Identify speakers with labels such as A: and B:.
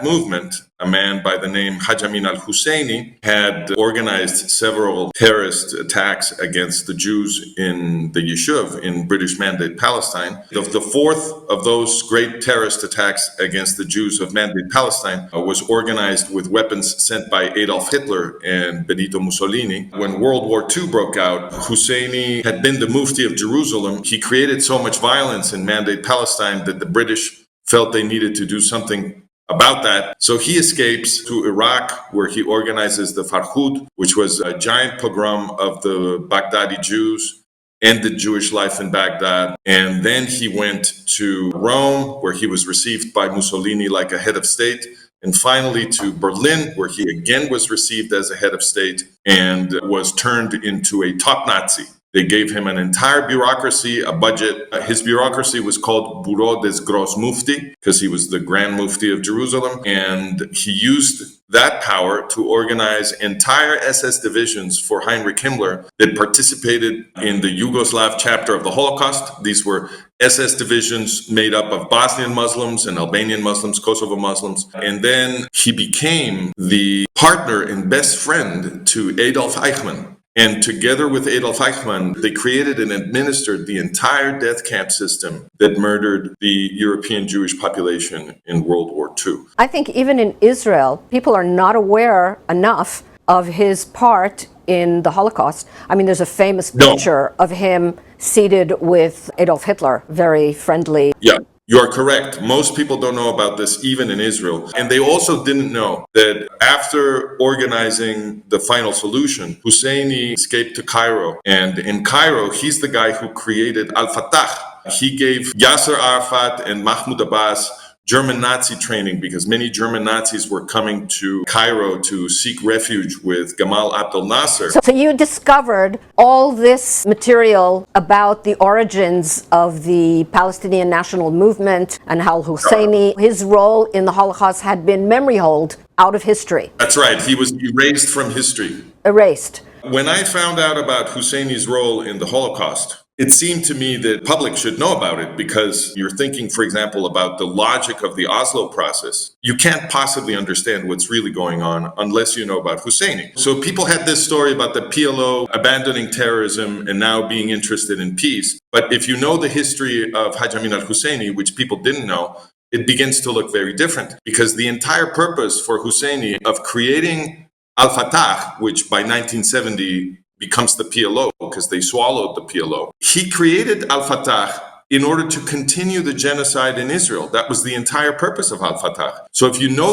A: movement, a man by the name Amin al-Husseini, had organized several terrorist attacks against the Jews in the Yishuv in British Mandate Palestine. The fourth of those great terrorist attacks against the Jews of Mandate Palestine was organized with weapons sent by Adolf Hitler and Benito Mussolini. When World War II broke out, Husseini had been the Mufti of Jerusalem. He created so much violence in Mandate Palestine that the British felt they needed to do something about that. So he escapes to Iraq, where he organizes the Farhud, which was a giant pogrom of the Baghdadi Jews, ended Jewish life in Baghdad. And then he went to Rome, where he was received by Mussolini like a head of state. And finally to Berlin, where he again was received as a head of state and was turned into a top Nazi. They gave him an entire bureaucracy, a budget. His bureaucracy was called Bureau des Gros Mufti, because he was the Grand Mufti of Jerusalem. And he used that power to organize entire SS divisions for Heinrich Himmler that participated in the Yugoslav chapter of the Holocaust. These were SS divisions made up of Bosnian Muslims and Albanian Muslims, Kosovo Muslims. And then he became the partner and best friend to Adolf Eichmann. And together with Adolf Eichmann, they created and administered the entire death camp system that murdered the European Jewish population in World War II.
B: I think even in Israel, people are not aware enough of his part in the Holocaust. I mean, there's a famous picture of him seated with Adolf Hitler, very friendly.
A: Yeah. You are correct. Most people don't know about this, even in Israel. And they also didn't know that after organizing the final solution, Husseini escaped to Cairo. And in Cairo, he's the guy who created Al-Fatah. He gave Yasser Arafat and Mahmoud Abbas German Nazi training, because many German Nazis were coming to Cairo to seek refuge with Gamal Abdel Nasser.
B: So you discovered all this material about the origins of the Palestinian national movement and how Husseini, his role in the Holocaust had been memory holed out of history.
A: That's right. He was erased from history.
B: Erased.
A: When I found out about Husseini's role in the Holocaust, it seemed to me that public should know about it, because you're thinking, for example, about the logic of the Oslo process. You can't possibly understand what's really going on unless you know about Husseini. So people had this story about the PLO abandoning terrorism and now being interested in peace. But if you know the history of Amin al-Husseini, which people didn't know, it begins to look very different, because the entire purpose for Husseini of creating Al-Fatah, which by 1970 becomes the PLO because they swallowed the PLO. He created Al-Fatah in order to continue the genocide in Israel. That was the entire purpose of Al-Fatah. So if you know